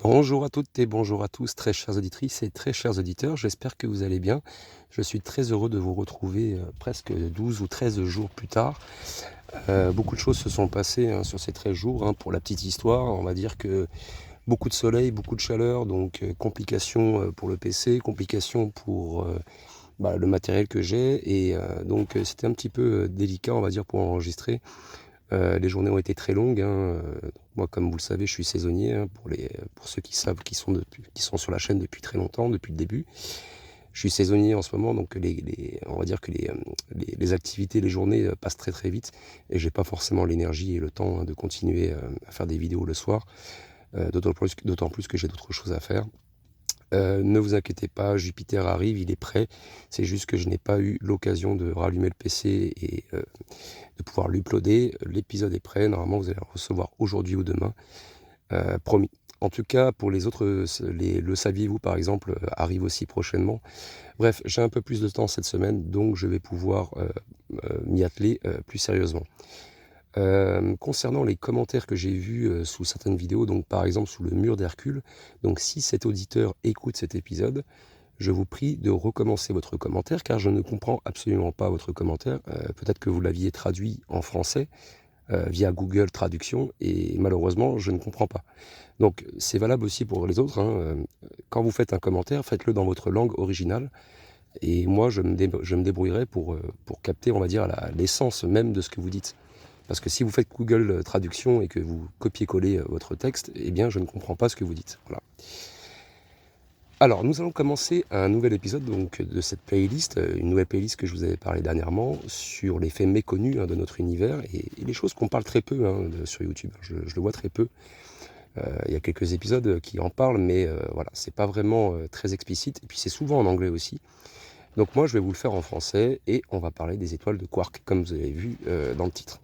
Bonjour à toutes et bonjour à tous, très chères auditrices et très chers auditeurs, j'espère que vous allez bien. Je suis très heureux de vous retrouver presque 12 ou 13 jours plus tard. Beaucoup de choses se sont passées sur ces 13 jours. Pour la petite histoire, on va dire que beaucoup de soleil, beaucoup de chaleur, donc complications pour le PC, complications pour le matériel que j'ai. Et donc c'était un petit peu délicat, on va dire, pour enregistrer. Les journées ont été très longues. Moi, comme vous le savez, je suis saisonnier, pour ceux qui savent, qui sont sur la chaîne depuis très longtemps, depuis le début. Je suis saisonnier en ce moment, donc on va dire que les activités, les journées passent très très vite et j'ai pas forcément l'énergie et le temps de continuer à faire des vidéos le soir, d'autant plus que j'ai d'autres choses à faire. Ne vous inquiétez pas, Jupiter arrive, il est prêt. C'est juste que je n'ai pas eu l'occasion de rallumer le PC et de pouvoir l'uploader. L'épisode est prêt, normalement vous allez le recevoir aujourd'hui ou demain, promis. En tout cas, pour les autres, le saviez-vous par exemple, arrive aussi prochainement. Bref, j'ai un peu plus de temps cette semaine, donc je vais pouvoir m'y atteler plus sérieusement. Concernant les commentaires que j'ai vus sous certaines vidéos, donc par exemple sous le mur d'Hercule, donc si cet auditeur écoute cet épisode, je vous prie de recommencer votre commentaire car je ne comprends absolument pas votre commentaire. Peut-être que vous l'aviez traduit en français via Google Traduction et malheureusement je ne comprends pas. Donc c'est valable aussi pour les autres. Quand vous faites un commentaire, faites-le dans votre langue originale et moi je me débrouillerai pour capter, on va dire, l'essence même de ce que vous dites. Parce que si vous faites Google Traduction et que vous copiez-collez votre texte, eh bien je ne comprends pas ce que vous dites. Voilà. Alors, nous allons commencer un nouvel épisode donc, de cette playlist, une nouvelle playlist que je vous avais parlé dernièrement sur les faits méconnus de notre univers et les choses qu'on parle très peu sur YouTube. Je le vois très peu. Il y a quelques épisodes qui en parlent, mais voilà, c'est pas vraiment très explicite. Et puis c'est souvent en anglais aussi. Donc moi, je vais vous le faire en français et on va parler des étoiles de quark, comme vous avez vu dans le titre.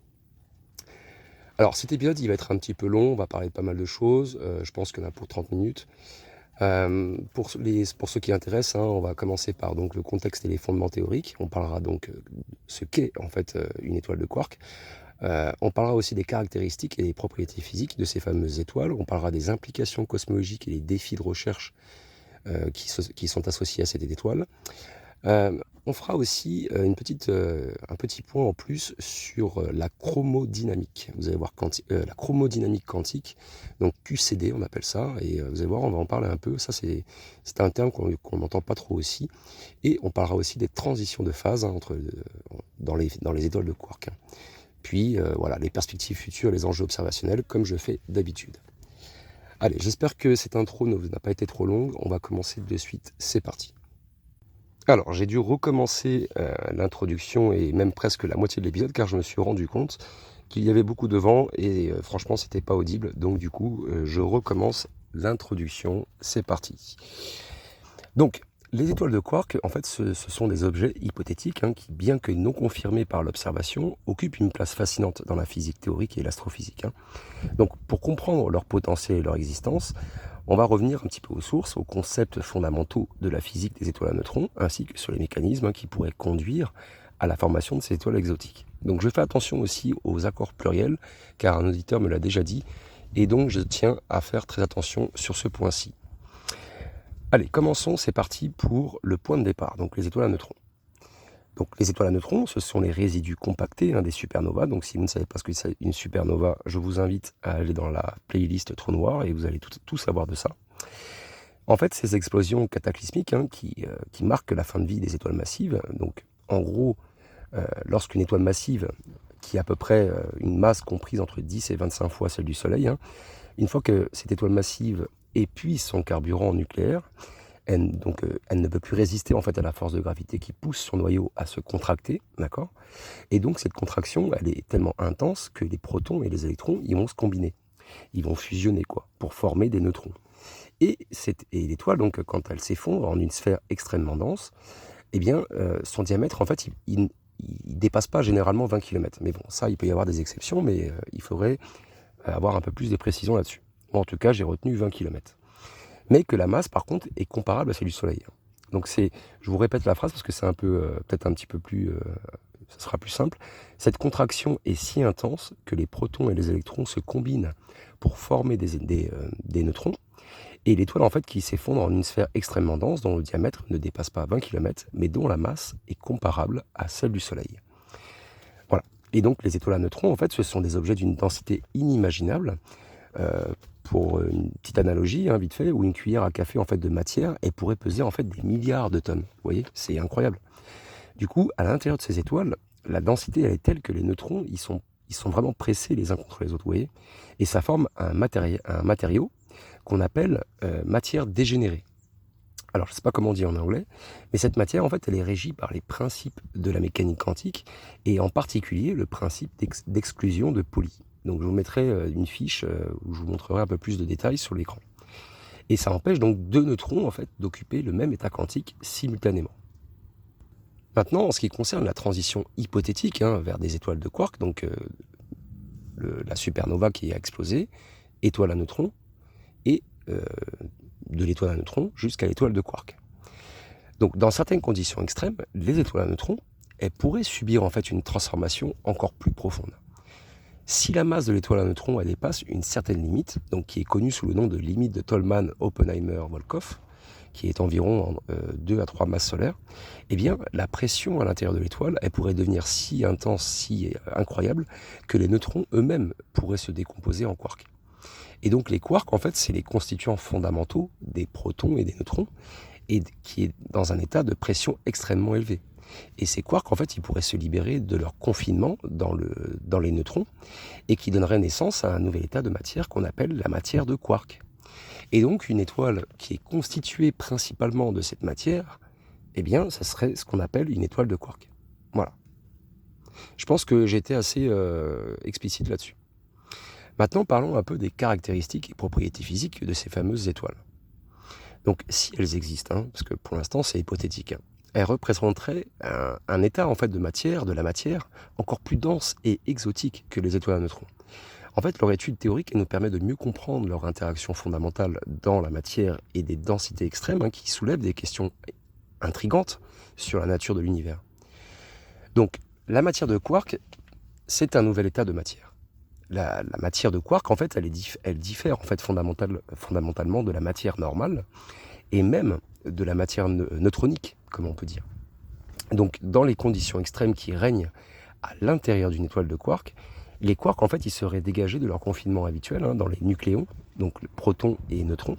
Alors cet épisode, il va être un petit peu long, on va parler de pas mal de choses. Je pense qu'il y en a pour 30 minutes. Pour ceux qui intéressent, on va commencer par donc, le contexte et les fondements théoriques. On parlera donc de ce qu'est en fait une étoile de quark. On parlera aussi des caractéristiques et des propriétés physiques de ces fameuses étoiles. On parlera des implications cosmologiques et des défis de recherche qui sont associés à cette étoile. On fera aussi un petit point en plus sur la chromodynamique. Vous allez voir la chromodynamique quantique, donc QCD on appelle ça, et vous allez voir, on va en parler un peu. Ça c'est un terme qu'on n'entend pas trop aussi. Et on parlera aussi des transitions de phase dans les étoiles de quark. Puis voilà, les perspectives futures, les enjeux observationnels, comme je fais d'habitude. Allez, j'espère que cette intro n'a pas été trop longue. On va commencer de suite, c'est parti. Alors, j'ai dû recommencer l'introduction et même presque la moitié de l'épisode car je me suis rendu compte qu'il y avait beaucoup de vent et franchement, c'était pas audible. Donc du coup, je recommence l'introduction. C'est parti. Donc, les étoiles de quark, en fait, ce sont des objets hypothétiques qui, bien que non confirmés par l'observation, occupent une place fascinante dans la physique théorique et l'astrophysique. Donc, pour comprendre leur potentiel et leur existence, on va revenir un petit peu aux sources, aux concepts fondamentaux de la physique des étoiles à neutrons, ainsi que sur les mécanismes qui pourraient conduire à la formation de ces étoiles exotiques. Donc je fais attention aussi aux accords pluriels, car un auditeur me l'a déjà dit, et donc je tiens à faire très attention sur ce point-ci. Allez, commençons, c'est parti pour le point de départ, donc les étoiles à neutrons. Donc les étoiles à neutrons, ce sont les résidus compactés des supernovas. Donc si vous ne savez pas ce que c'est une supernova, je vous invite à aller dans la playlist Trou Noir et vous allez tout savoir de ça. En fait, ces explosions cataclysmiques qui marquent la fin de vie des étoiles massives, donc en gros, lorsqu'une étoile massive, qui a à peu près une masse comprise entre 10 et 25 fois celle du Soleil, une fois que cette étoile massive épuise son carburant nucléaire, elle ne peut plus résister en fait à la force de gravité qui pousse son noyau à se contracter, d'accord? Et donc cette contraction, elle est tellement intense que les protons et les électrons, ils vont se combiner. Ils vont fusionner pour former des neutrons. Et l'étoile, donc, quand elle s'effondre en une sphère extrêmement dense, eh bien, son diamètre, en fait, il dépasse pas généralement 20 km. Mais bon, ça, il peut y avoir des exceptions, mais il faudrait avoir un peu plus de précision là-dessus. Moi, en tout cas, j'ai retenu 20 km. Mais que la masse, par contre, est comparable à celle du Soleil. Donc je vous répète la phrase parce que c'est un peu, peut-être un petit peu plus, ça sera plus simple. Cette contraction est si intense que les protons et les électrons se combinent pour former des neutrons. Et l'étoile en fait qui s'effondre en une sphère extrêmement dense dont le diamètre ne dépasse pas 20 km, mais dont la masse est comparable à celle du Soleil. Voilà. Et donc les étoiles à neutrons, en fait, ce sont des objets d'une densité inimaginable. Euh, pour une petite analogie, hein, vite fait, où une cuillère à café en fait de matière, elle pourrait peser en fait des milliards de tonnes. Vous voyez, c'est incroyable. Du coup, à l'intérieur de ces étoiles, la densité elle est telle que les neutrons, ils sont vraiment pressés les uns contre les autres, vous voyez, et ça forme un matériau qu'on appelle matière dégénérée. Alors, je ne sais pas comment on dit en anglais, mais cette matière, en fait, elle est régie par les principes de la mécanique quantique, et en particulier le principe d'exclusion de Pauli. Donc, je vous mettrai une fiche où je vous montrerai un peu plus de détails sur l'écran. Et ça empêche donc deux neutrons, en fait, d'occuper le même état quantique simultanément. Maintenant, en ce qui concerne la transition hypothétique vers des étoiles de quark, donc la supernova qui a explosé, étoile à neutrons, et de l'étoile à neutrons jusqu'à l'étoile de quark. Donc dans certaines conditions extrêmes, les étoiles à neutrons, elles pourraient subir en fait une transformation encore plus profonde. Si la masse de l'étoile à neutrons elle dépasse une certaine limite, donc qui est connue sous le nom de limite de Tolman-Oppenheimer-Volkoff, qui est environ 2 à 3 masses solaires, eh bien la pression à l'intérieur de l'étoile, elle pourrait devenir si intense, si incroyable, que les neutrons eux-mêmes pourraient se décomposer en quarks. Et donc les quarks, en fait, c'est les constituants fondamentaux des protons et des neutrons, et qui est dans un état de pression extrêmement élevé. Et ces quarks, en fait, ils pourraient se libérer de leur confinement dans les neutrons, et qui donnerait naissance à un nouvel état de matière qu'on appelle la matière de quark. Et donc une étoile qui est constituée principalement de cette matière, eh bien, ça serait ce qu'on appelle une étoile de quark. Voilà. Je pense que j'ai été assez explicite là-dessus. Maintenant, parlons un peu des caractéristiques et propriétés physiques de ces fameuses étoiles. Donc, si elles existent, parce que pour l'instant c'est hypothétique, elles représenteraient un état en fait de la matière, encore plus dense et exotique que les étoiles à neutrons. En fait, leur étude théorique nous permet de mieux comprendre leur interaction fondamentale dans la matière et des densités extrêmes qui soulèvent des questions intrigantes sur la nature de l'univers. Donc, la matière de quark, c'est un nouvel état de matière. La matière de quark, en fait, elle diffère en fait fondamentalement de la matière normale et même de la matière neutronique, comme on peut dire. Donc, dans les conditions extrêmes qui règnent à l'intérieur d'une étoile de quark, les quarks, en fait, ils seraient dégagés de leur confinement habituel dans les nucléons, donc protons et neutrons,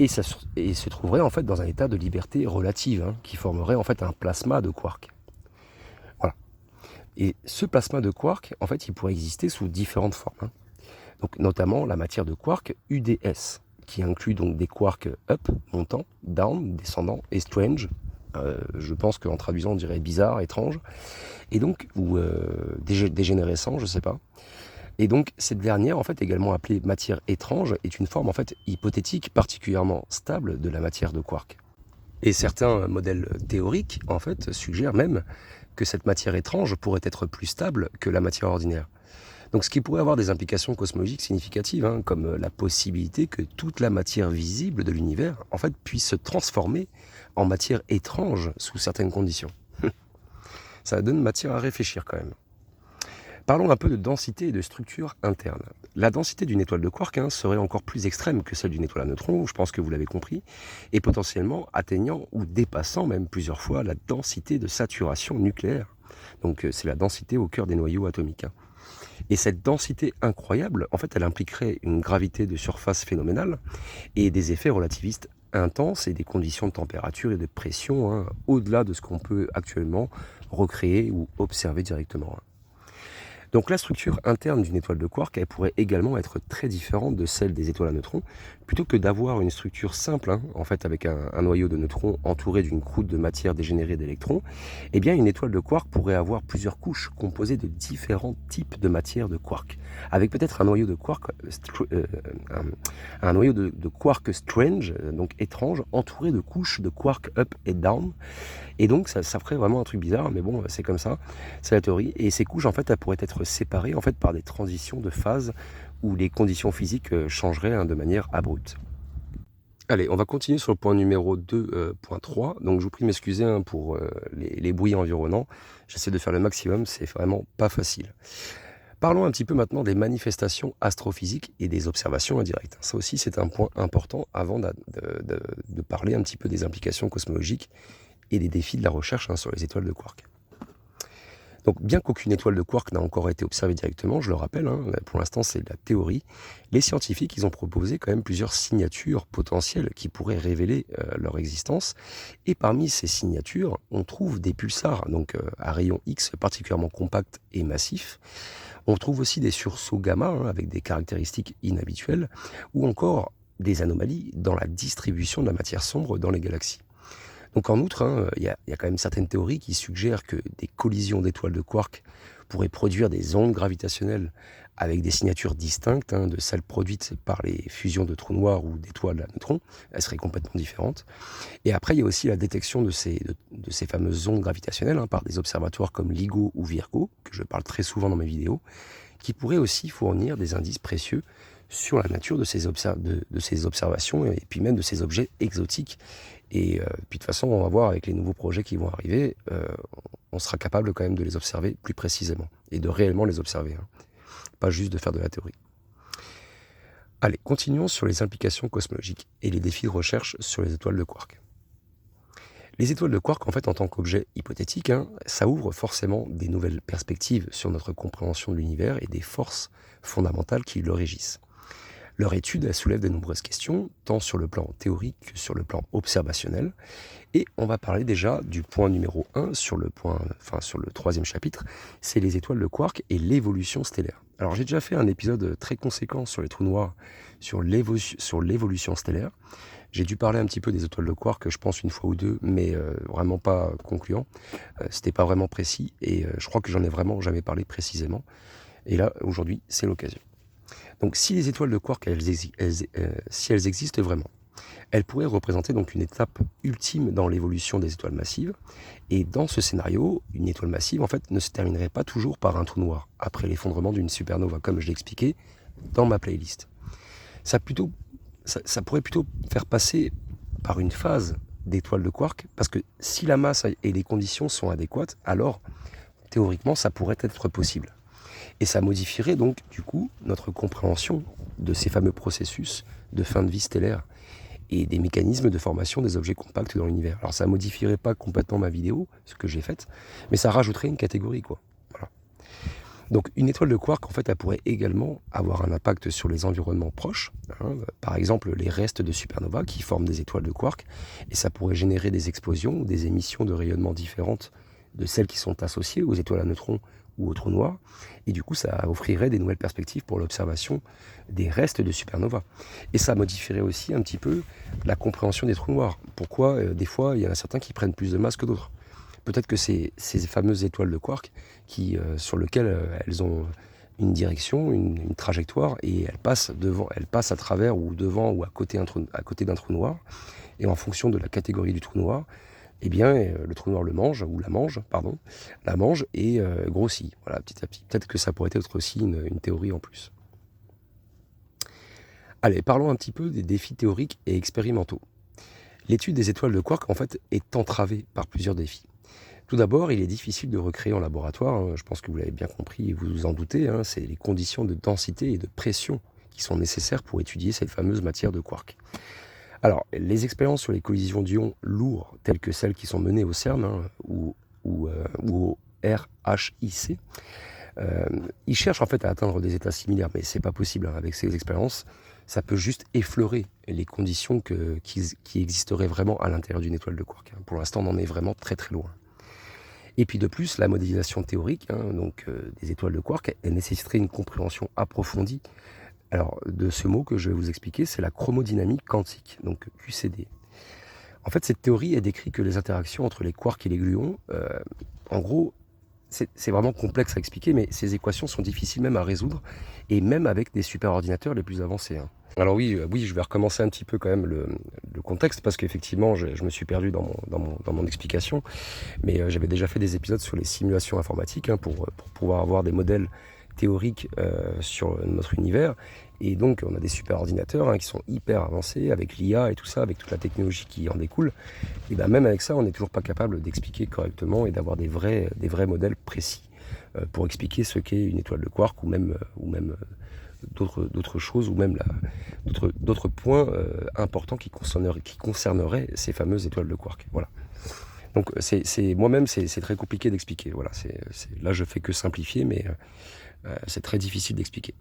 et se trouveraient en fait dans un état de liberté relative, qui formerait en fait un plasma de quark. Voilà. Et ce plasma de quark, en fait, il pourrait exister sous différentes formes. Donc, notamment la matière de quark UDS, qui inclut donc des quarks up, montant, down, descendant, et strange. Je pense qu'en traduisant on dirait bizarre, étrange, et donc ou dégénérescent, je sais pas. Et donc cette dernière, en fait également appelée matière étrange, est une forme en fait hypothétique particulièrement stable de la matière de quark. Et certains modèles théoriques en fait suggèrent même que cette matière étrange pourrait être plus stable que la matière ordinaire. Donc ce qui pourrait avoir des implications cosmologiques significatives, comme la possibilité que toute la matière visible de l'univers en fait puisse se transformer en matière étrange sous certaines conditions. Ça donne matière à réfléchir quand même. Parlons un peu de densité et de structure interne. La densité d'une étoile de quark serait encore plus extrême que celle d'une étoile à neutrons, je pense que vous l'avez compris, et potentiellement atteignant ou dépassant même plusieurs fois la densité de saturation nucléaire. Donc c'est la densité au cœur des noyaux atomiques. Et cette densité incroyable, en fait, elle impliquerait une gravité de surface phénoménale et des effets relativistes intenses et des conditions de température et de pression au-delà de ce qu'on peut actuellement recréer ou observer directement. Donc la structure interne d'une étoile de quark, elle pourrait également être très différente de celle des étoiles à neutrons. Plutôt que d'avoir une structure simple, en fait avec un noyau de neutrons entouré d'une croûte de matière dégénérée d'électrons, eh bien une étoile de quark pourrait avoir plusieurs couches composées de différents types de matière de quark, avec peut-être un noyau de quark, un noyau de quark strange, donc étrange, entouré de couches de quark up et down. Et donc ça ferait vraiment un truc bizarre, mais bon, c'est comme ça, c'est la théorie. Et ces couches, en fait, elles pourraient être séparées en fait, par des transitions de phase où les conditions physiques changeraient de manière abrupte. Allez, on va continuer sur le point numéro 2.3. Donc je vous prie de m'excuser pour les bruits environnants. J'essaie de faire le maximum, c'est vraiment pas facile. Parlons un petit peu maintenant des manifestations astrophysiques et des observations indirectes. Ça aussi, c'est un point important avant de parler un petit peu des implications cosmologiques et des défis de la recherche sur les étoiles de quark. Donc, bien qu'aucune étoile de quark n'a encore été observée directement, je le rappelle, pour l'instant c'est de la théorie, les scientifiques ils ont proposé quand même plusieurs signatures potentielles qui pourraient révéler leur existence. Et parmi ces signatures, on trouve des pulsars donc à rayon X particulièrement compacts et massifs. On trouve aussi des sursauts gamma avec des caractéristiques inhabituelles, ou encore des anomalies dans la distribution de la matière sombre dans les galaxies. Donc en outre, il y a quand même certaines théories qui suggèrent que des collisions d'étoiles de quark pourraient produire des ondes gravitationnelles avec des signatures distinctes de celles produites par les fusions de trous noirs ou d'étoiles à neutrons. Elles seraient complètement différentes. Et après, il y a aussi la détection de ces fameuses ondes gravitationnelles par des observatoires comme LIGO ou Virgo, que je parle très souvent dans mes vidéos, qui pourraient aussi fournir des indices précieux sur la nature de ces observations et puis même de ces objets exotiques. Et puis de toute façon, on va voir avec les nouveaux projets qui vont arriver, on sera capable quand même de les observer plus précisément et de réellement les observer, pas juste de faire de la théorie. Allez, continuons sur les implications cosmologiques et les défis de recherche sur les étoiles de quark. Les étoiles de quark, en fait, en tant qu'objet hypothétique, ça ouvre forcément des nouvelles perspectives sur notre compréhension de l'univers et des forces fondamentales qui le régissent. Leur étude elle soulève de nombreuses questions, tant sur le plan théorique que sur le plan observationnel. Et on va parler déjà du point numéro 1 sur le troisième chapitre, c'est les étoiles de quark et l'évolution stellaire. Alors j'ai déjà fait un épisode très conséquent sur les trous noirs, sur l'évolution stellaire. J'ai dû parler un petit peu des étoiles de quark, je pense une fois ou deux, mais vraiment pas concluant. C'était pas vraiment précis et je crois que j'en ai vraiment jamais parlé précisément. Et là, aujourd'hui, c'est l'occasion. Donc si les étoiles de quark, si elles existent vraiment, elles pourraient représenter donc une étape ultime dans l'évolution des étoiles massives. Et dans ce scénario, une étoile massive en fait ne se terminerait pas toujours par un trou noir après l'effondrement d'une supernova, comme je l'ai expliqué dans ma playlist. Ça pourrait plutôt faire passer par une phase d'étoiles de quark, parce que si la masse et les conditions sont adéquates, alors théoriquement ça pourrait être possible. Et ça modifierait donc, du coup, notre compréhension de ces fameux processus de fin de vie stellaire et des mécanismes de formation des objets compacts dans l'univers. Alors ça modifierait pas complètement ma vidéo, ce que j'ai fait, mais ça rajouterait une catégorie, quoi. Voilà. Donc une étoile de quark, en fait, elle pourrait également avoir un impact sur les environnements proches, par exemple les restes de supernova qui forment des étoiles de quark, et ça pourrait générer des explosions ou des émissions de rayonnement différentes de celles qui sont associées aux étoiles à neutrons ou aux trous noirs, et du coup ça offrirait des nouvelles perspectives pour l'observation des restes de supernova. Et ça modifierait aussi un petit peu la compréhension des trous noirs. Pourquoi des fois il y en a certains qui prennent plus de masse que d'autres. Peut-être que ces fameuses étoiles de quark sur lesquelles elles ont une direction, une trajectoire, et elles passent à travers ou devant ou à côté d'un trou noir, et en fonction de la catégorie du trou noir, eh bien, le trou noir la mange et grossit, voilà, petit à petit. Peut-être que ça pourrait être aussi une théorie en plus. Allez, parlons un petit peu des défis théoriques et expérimentaux. L'étude des étoiles de quark, en fait, est entravée par plusieurs défis. Tout d'abord, il est difficile de recréer en laboratoire, je pense que vous l'avez bien compris et vous vous en doutez, c'est les conditions de densité et de pression qui sont nécessaires pour étudier cette fameuse matière de quark. Alors, les expériences sur les collisions d'ions lourds, telles que celles qui sont menées au CERN ou au RHIC, ils cherchent en fait à atteindre des états similaires, mais c'est pas possible avec ces expériences. Ça peut juste effleurer les conditions qui existeraient vraiment à l'intérieur d'une étoile de quark. Pour l'instant, on en est vraiment très très loin. Et puis de plus, la modélisation théorique des étoiles de quark, elle nécessiterait une compréhension approfondie. Alors, de ce mot que je vais vous expliquer, c'est la chromodynamique quantique, donc QCD. En fait, cette théorie, elle décrit que les interactions entre les quarks et les gluons, en gros, c'est vraiment complexe à expliquer, mais ces équations sont difficiles même à résoudre, et même avec des superordinateurs les plus avancés. Alors oui, je vais recommencer un petit peu quand même le contexte, parce qu'effectivement, je me suis perdu dans mon explication, mais j'avais déjà fait des épisodes sur les simulations informatiques pour pouvoir avoir des modèles théoriques sur notre univers. Et donc on a des super ordinateurs qui sont hyper avancés avec l'IA et tout ça, avec toute la technologie qui en découle. Et bien même avec ça, on n'est toujours pas capable d'expliquer correctement et d'avoir des vrais modèles précis. pour expliquer ce qu'est une étoile de quark ou même d'autres choses ou même d'autres points importants qui concerneraient ces fameuses étoiles de quark. Voilà. Donc moi-même c'est très compliqué d'expliquer. Voilà, là je fais que simplifier, mais c'est très difficile d'expliquer.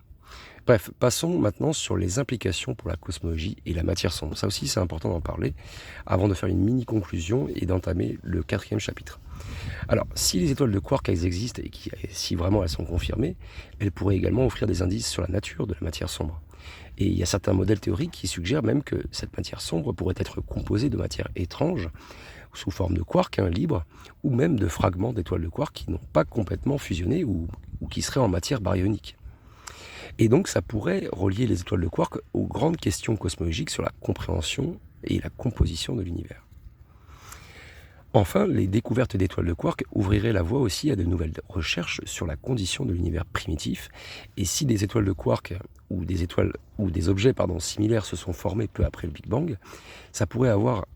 Bref, passons maintenant sur les implications pour la cosmologie et la matière sombre. Ça aussi c'est important d'en parler avant de faire une mini conclusion et d'entamer le 4e chapitre. Alors, si les étoiles de quark elles existent et si vraiment elles sont confirmées, elles pourraient également offrir des indices sur la nature de la matière sombre. Et il y a certains modèles théoriques qui suggèrent même que cette matière sombre pourrait être composée de matière étrange, sous forme de quark libre, ou même de fragments d'étoiles de quark qui n'ont pas complètement fusionné ou qui seraient en matière baryonique. Et donc ça pourrait relier les étoiles de quark aux grandes questions cosmologiques sur la compréhension et la composition de l'univers. Enfin, les découvertes d'étoiles de quark ouvriraient la voie aussi à de nouvelles recherches sur la condition de l'univers primitif, et si des étoiles de quark ou des objets similaires se sont formés peu après le Big Bang, ça pourrait avoir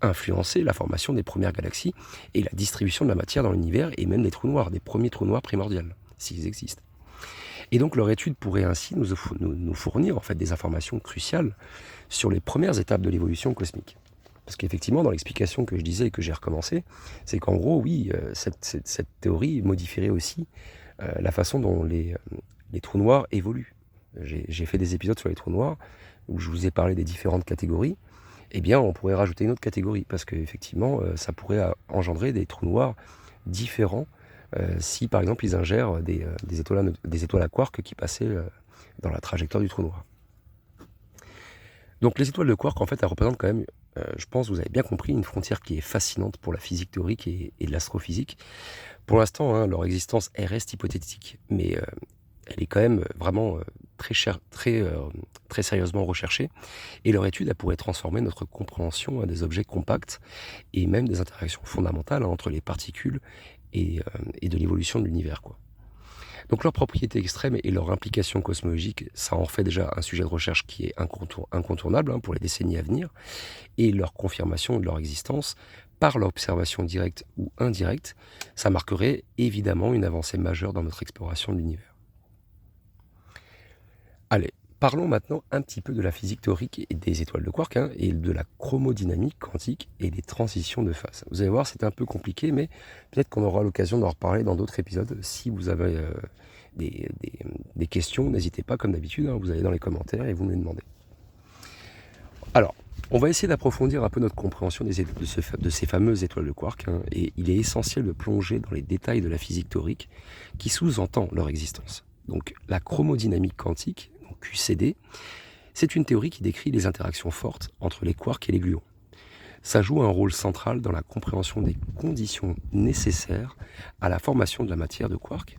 influencé la formation des premières galaxies et la distribution de la matière dans l'univers, et même des trous noirs, des premiers trous noirs primordiaux, s'ils existent. Et donc leur étude pourrait ainsi nous fournir en fait des informations cruciales sur les premières étapes de l'évolution cosmique. Parce qu'effectivement, dans l'explication que je disais et que j'ai recommencé, c'est qu'en gros, oui, cette théorie modifierait aussi la façon dont les trous noirs évoluent. J'ai fait des épisodes sur les trous noirs où je vous ai parlé des différentes catégories. Eh bien, on pourrait rajouter une autre catégorie parce qu'effectivement, ça pourrait engendrer des trous noirs différents si, par exemple, ils ingèrent des étoiles à quark qui passaient dans la trajectoire du trou noir. Donc les étoiles de quark, en fait, elles représentent quand même, je pense, vous avez bien compris, une frontière qui est fascinante pour la physique théorique et de l'astrophysique. Pour l'instant, leur existence reste hypothétique, mais elle est quand même vraiment très sérieusement recherchée. Et leur étude, elle pourrait transformer notre compréhension des objets compacts et même des interactions fondamentales entre les particules et de l'évolution de l'univers, quoi. Donc leurs propriétés extrêmes et leur implication cosmologique, ça en fait déjà un sujet de recherche qui est incontournable pour les décennies à venir, et leur confirmation de leur existence par l'observation directe ou indirecte, ça marquerait évidemment une avancée majeure dans notre exploration de l'univers. Allez, parlons maintenant un petit peu de la physique théorique et des étoiles de quark et de la chromodynamique quantique et des transitions de phase. Vous allez voir, c'est un peu compliqué, mais peut-être qu'on aura l'occasion d'en reparler dans d'autres épisodes. Si vous avez des questions, n'hésitez pas, comme d'habitude, vous allez dans les commentaires et vous me les demandez. Alors, on va essayer d'approfondir un peu notre compréhension de ces fameuses étoiles de quark, et il est essentiel de plonger dans les détails de la physique théorique qui sous-entend leur existence. Donc, la chromodynamique quantique, donc QCD, c'est une théorie qui décrit les interactions fortes entre les quarks et les gluons. Ça joue un rôle central dans la compréhension des conditions nécessaires à la formation de la matière de quark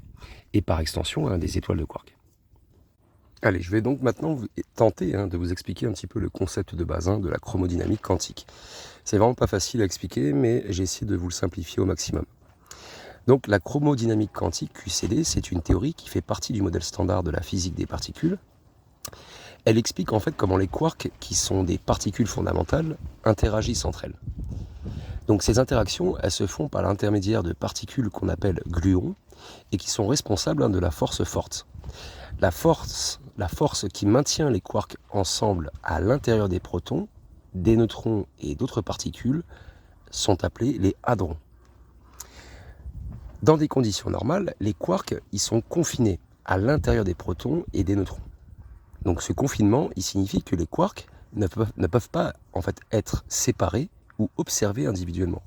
et par extension des étoiles de quark. Allez, je vais donc maintenant tenter de vous expliquer un petit peu le concept de base de la chromodynamique quantique. C'est vraiment pas facile à expliquer, mais j'ai essayé de vous le simplifier au maximum. Donc la chromodynamique quantique, QCD, c'est une théorie qui fait partie du modèle standard de la physique des particules. Elle explique en fait comment les quarks, qui sont des particules fondamentales, interagissent entre elles. Donc ces interactions, elles se font par l'intermédiaire de particules qu'on appelle gluons et qui sont responsables de la force forte. La force qui maintient les quarks ensemble à l'intérieur des protons, des neutrons et d'autres particules sont appelés les hadrons. Dans des conditions normales, les quarks ils sont confinés à l'intérieur des protons et des neutrons. Donc ce confinement, il signifie que les quarks ne peuvent pas en fait être séparés ou observés individuellement.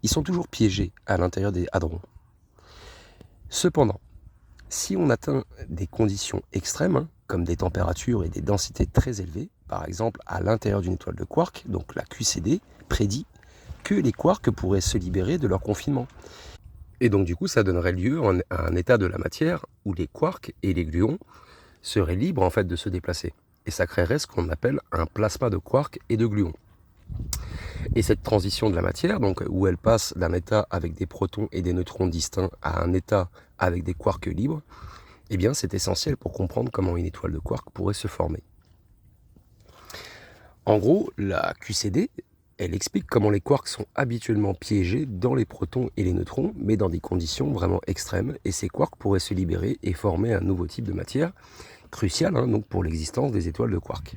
Ils sont toujours piégés à l'intérieur des hadrons. Cependant, si on atteint des conditions extrêmes, comme des températures et des densités très élevées, par exemple à l'intérieur d'une étoile de quark, donc la QCD prédit que les quarks pourraient se libérer de leur confinement. Et donc du coup, ça donnerait lieu à un état de la matière où les quarks et les gluons seraient libres en fait de se déplacer. Et ça créerait ce qu'on appelle un plasma de quarks et de gluons. Et cette transition de la matière, donc où elle passe d'un état avec des protons et des neutrons distincts à un état avec des quarks libres, eh bien c'est essentiel pour comprendre comment une étoile de quark pourrait se former. En gros, la QCD, Elle explique comment les quarks sont habituellement piégés dans les protons et les neutrons, mais dans des conditions vraiment extrêmes, et ces quarks pourraient se libérer et former un nouveau type de matière, crucial donc pour l'existence des étoiles de quarks.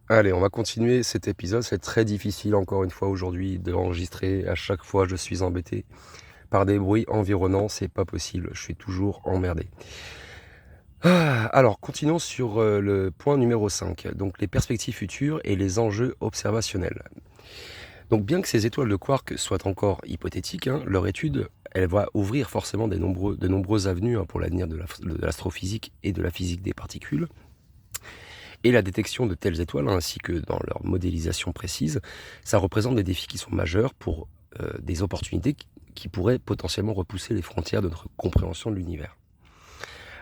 Allez, on va continuer cet épisode. C'est très difficile encore une fois aujourd'hui d'enregistrer. À chaque fois, je suis embêté par des bruits environnants. C'est pas possible. Je suis toujours emmerdé. Alors, continuons sur le point numéro 5. Donc, les perspectives futures et les enjeux observationnels. Donc, bien que ces étoiles de quarks soient encore hypothétiques, leur étude, elle va ouvrir forcément de nombreuses avenues pour l'avenir de l'astrophysique et de la physique des particules. Et la détection de telles étoiles, ainsi que dans leur modélisation précise, ça représente des défis qui sont majeurs pour des opportunités qui pourraient potentiellement repousser les frontières de notre compréhension de l'univers.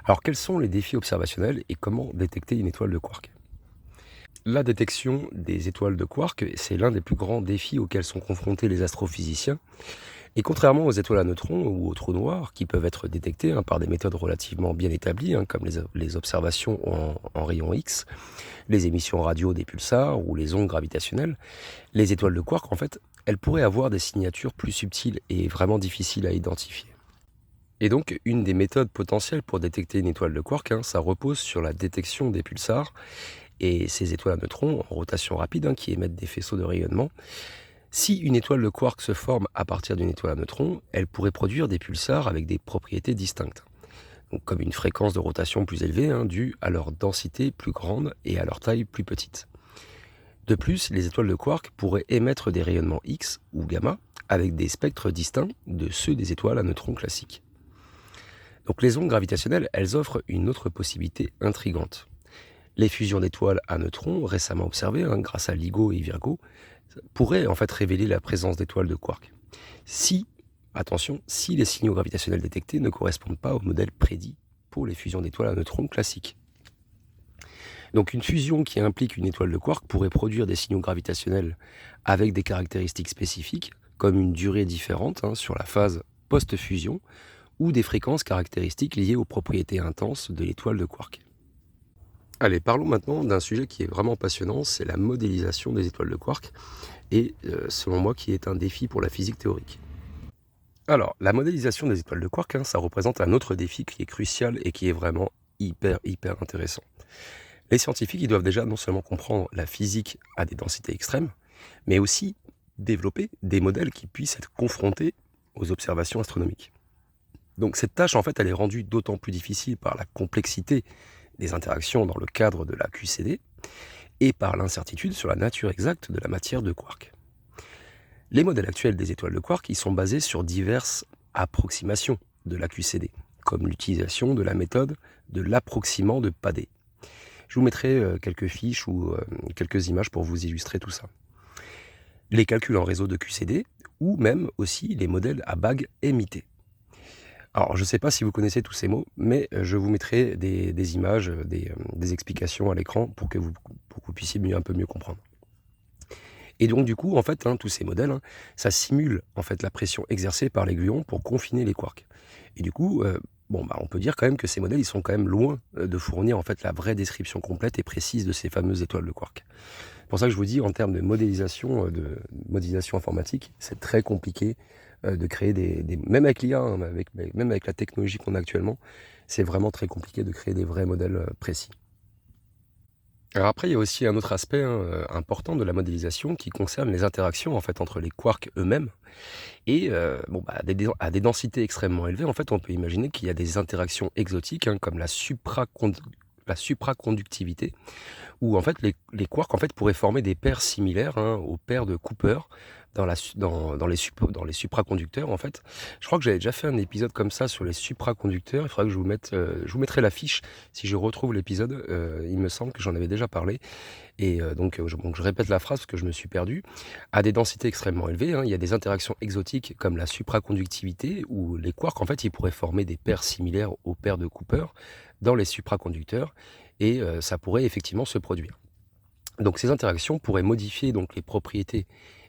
Alors, quels sont les défis observationnels et comment détecter une étoile de quark ? La détection des étoiles de quark, c'est l'un des plus grands défis auxquels sont confrontés les astrophysiciens. Et contrairement aux étoiles à neutrons ou aux trous noirs, qui peuvent être détectés par des méthodes relativement bien établies, comme les observations en rayons X, les émissions radio des pulsars ou les ondes gravitationnelles, les étoiles de quark, en fait, elles pourraient avoir des signatures plus subtiles et vraiment difficiles à identifier. Et donc, une des méthodes potentielles pour détecter une étoile de quark, ça repose sur la détection des pulsars et ces étoiles à neutrons en rotation rapide qui émettent des faisceaux de rayonnement. Si une étoile de quark se forme à partir d'une étoile à neutrons, elle pourrait produire des pulsars avec des propriétés distinctes, donc comme une fréquence de rotation plus élevée due à leur densité plus grande et à leur taille plus petite. De plus, les étoiles de quark pourraient émettre des rayonnements X ou gamma avec des spectres distincts de ceux des étoiles à neutrons classiques. Donc les ondes gravitationnelles, elles offrent une autre possibilité intrigante. Les fusions d'étoiles à neutrons, récemment observées grâce à LIGO et Virgo, pourraient en fait révéler la présence d'étoiles de quark. Si les signaux gravitationnels détectés ne correspondent pas au modèle prédit pour les fusions d'étoiles à neutrons classiques. Donc une fusion qui implique une étoile de quark pourrait produire des signaux gravitationnels avec des caractéristiques spécifiques, comme une durée différente sur la phase post-fusion, ou des fréquences caractéristiques liées aux propriétés intenses de l'étoile de quark. Allez, parlons maintenant d'un sujet qui est vraiment passionnant, c'est la modélisation des étoiles de quark, et selon moi qui est un défi pour la physique théorique. Alors, la modélisation des étoiles de quark, ça représente un autre défi qui est crucial et qui est vraiment hyper intéressant. Les scientifiques ils doivent déjà non seulement comprendre la physique à des densités extrêmes, mais aussi développer des modèles qui puissent être confrontés aux observations astronomiques. Donc cette tâche, en fait, elle est rendue d'autant plus difficile par la complexité des interactions dans le cadre de la QCD et par l'incertitude sur la nature exacte de la matière de quark. Les modèles actuels des étoiles de quark ils sont basés sur diverses approximations de la QCD, comme l'utilisation de la méthode de l'approximant de Padé. Je vous mettrai quelques fiches ou quelques images pour vous illustrer tout ça. Les calculs en réseau de QCD ou même aussi les modèles à bagues émittées. Alors, je ne sais pas si vous connaissez tous ces mots, mais je vous mettrai des images, des explications à l'écran pour que vous puissiez un peu mieux comprendre. Et donc, du coup, en fait, tous ces modèles, ça simule en fait la pression exercée par les gluons pour confiner les quarks. Et du coup, on peut dire quand même que ces modèles, ils sont quand même loin de fournir en fait la vraie description complète et précise de ces fameuses étoiles de quark. C'est pour ça que je vous dis, en termes de modélisation informatique, c'est très compliqué de créer même avec l'IA, même avec la technologie qu'on a actuellement, c'est vraiment très compliqué de créer des vrais modèles précis. Alors après, il y a aussi un autre aspect important de la modélisation qui concerne les interactions en fait entre les quarks eux-mêmes. Et à des densités extrêmement élevées, en fait, on peut imaginer qu'il y a des interactions exotiques comme la supraconductivité, où en fait les quarks en fait pourraient former des paires similaires aux paires de Cooper dans les supraconducteurs en fait. Je crois que j'avais déjà fait un épisode comme ça sur les supraconducteurs. Il faudra que je vous mettrai la fiche si je retrouve l'épisode. Il me semble que j'en avais déjà parlé. Et donc je répète la phrase parce que je me suis perdu. À des densités extrêmement élevées, il y a des interactions exotiques comme la supraconductivité où les quarks en fait ils pourraient former des paires similaires aux paires de Cooper dans les supraconducteurs et ça pourrait effectivement se produire. Donc ces interactions pourraient modifier donc les propriétés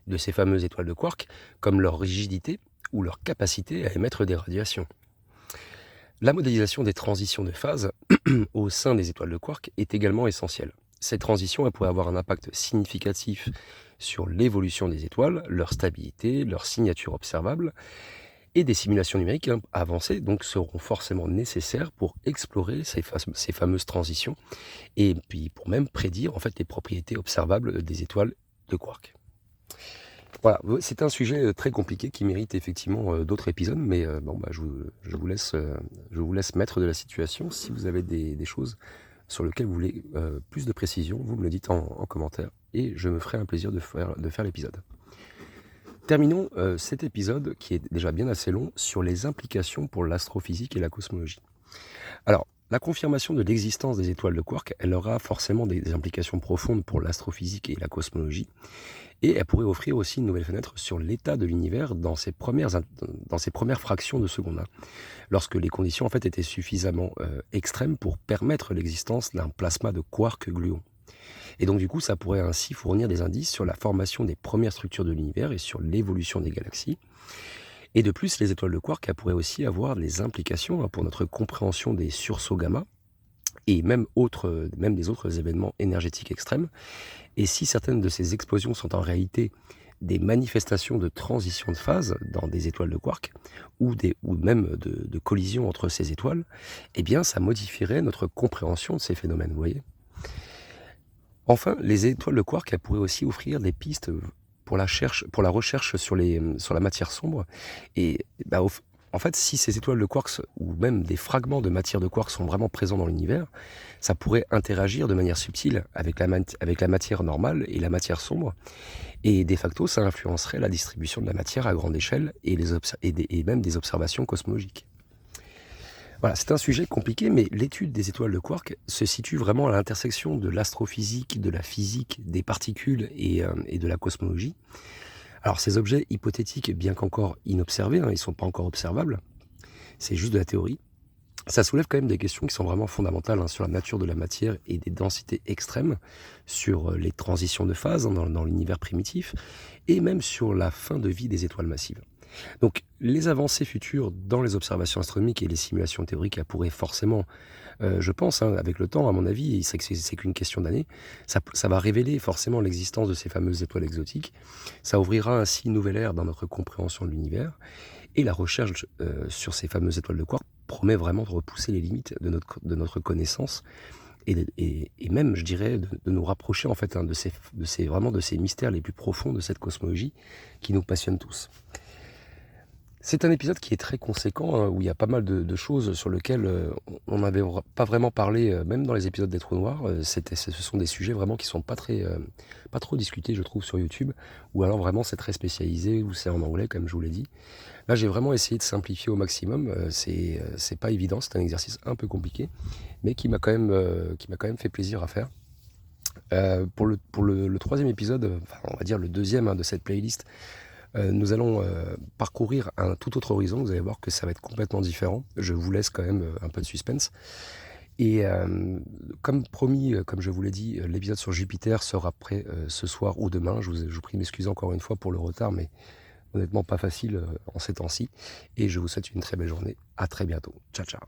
de ces fameuses étoiles de quark, comme leur rigidité ou leur capacité à émettre des radiations. La modélisation des transitions de phase au sein des étoiles de quark est également essentielle. Cette transition, elle pourrait avoir un impact significatif sur l'évolution des étoiles, leur stabilité, leur signature observable, et des simulations numériques avancées donc seront forcément nécessaires pour explorer ces fameuses transitions et puis pour même prédire en fait les propriétés observables des étoiles de quark. Voilà, c'est un sujet très compliqué qui mérite effectivement d'autres épisodes, mais bon, bah, je vous laisse maître de la situation. Si vous avez des choses sur lesquelles vous voulez plus de précision, vous me le dites en commentaire et je me ferai un plaisir de faire l'épisode. Terminons cet épisode, qui est déjà bien assez long, sur les implications pour l'astrophysique et la cosmologie. Alors, la confirmation de l'existence des étoiles de quark, elle aura forcément des implications profondes pour l'astrophysique et la cosmologie, et elle pourrait offrir aussi une nouvelle fenêtre sur l'état de l'univers dans ses premières fractions de seconde, lorsque les conditions en fait étaient suffisamment extrêmes pour permettre l'existence d'un plasma de quark-gluon. Et donc du coup, ça pourrait ainsi fournir des indices sur la formation des premières structures de l'univers et sur l'évolution des galaxies. Et de plus, les étoiles de quark elles pourraient aussi avoir des implications pour notre compréhension des sursauts gamma et même des autres événements énergétiques extrêmes. Et si certaines de ces explosions sont en réalité des manifestations de transition de phase dans des étoiles de quark ou même de collisions entre ces étoiles, eh bien ça modifierait notre compréhension de ces phénomènes, vous voyez. Enfin, les étoiles de quark elles pourraient aussi offrir des pistes pour la recherche sur la matière sombre. Et bah, en fait, si ces étoiles de quark ou même des fragments de matière de quark sont vraiment présents dans l'univers, ça pourrait interagir de manière subtile avec la matière normale et la matière sombre. Et de facto, ça influencerait la distribution de la matière à grande échelle et même des observations cosmologiques. Voilà, c'est un sujet compliqué, mais l'étude des étoiles de quark se situe vraiment à l'intersection de l'astrophysique, de la physique, des particules et de la cosmologie. Alors ces objets hypothétiques, bien qu'encore inobservés, ils ne sont pas encore observables, c'est juste de la théorie, ça soulève quand même des questions qui sont vraiment fondamentales sur la nature de la matière et des densités extrêmes, sur les transitions de phase dans l'univers primitif, et même sur la fin de vie des étoiles massives. Donc les avancées futures dans les observations astronomiques et les simulations théoriques, elles pourraient forcément, je pense, avec le temps, à mon avis, et c'est qu'une question d'années, ça va révéler forcément l'existence de ces fameuses étoiles exotiques. Ça ouvrira ainsi une nouvelle ère dans notre compréhension de l'univers, et la recherche sur ces fameuses étoiles de quark promet vraiment de repousser les limites de notre connaissance et même, je dirais, de nous rapprocher en fait de ces mystères les plus profonds de cette cosmologie qui nous passionne tous. C'est un épisode qui est très conséquent, où il y a pas mal de choses sur lesquelles on n'avait pas vraiment parlé, même dans les épisodes des Trous Noirs. Ce sont des sujets vraiment qui sont pas trop discutés, je trouve, sur YouTube, ou alors vraiment c'est très spécialisé, ou c'est en anglais, comme je vous l'ai dit. Là, j'ai vraiment essayé de simplifier au maximum. C'est pas évident, c'est un exercice un peu compliqué, mais qui m'a quand même fait plaisir à faire. Pour le troisième épisode, enfin, on va dire le deuxième de cette playlist, nous allons parcourir un tout autre horizon. Vous allez voir que ça va être complètement différent. Je vous laisse quand même un peu de suspense. Et comme promis, comme je vous l'ai dit, l'épisode sur Jupiter sera prêt ce soir ou demain. Je vous prie de m'excuser encore une fois pour le retard, mais honnêtement pas facile en ces temps-ci. Et je vous souhaite une très belle journée. À très bientôt. Ciao, ciao.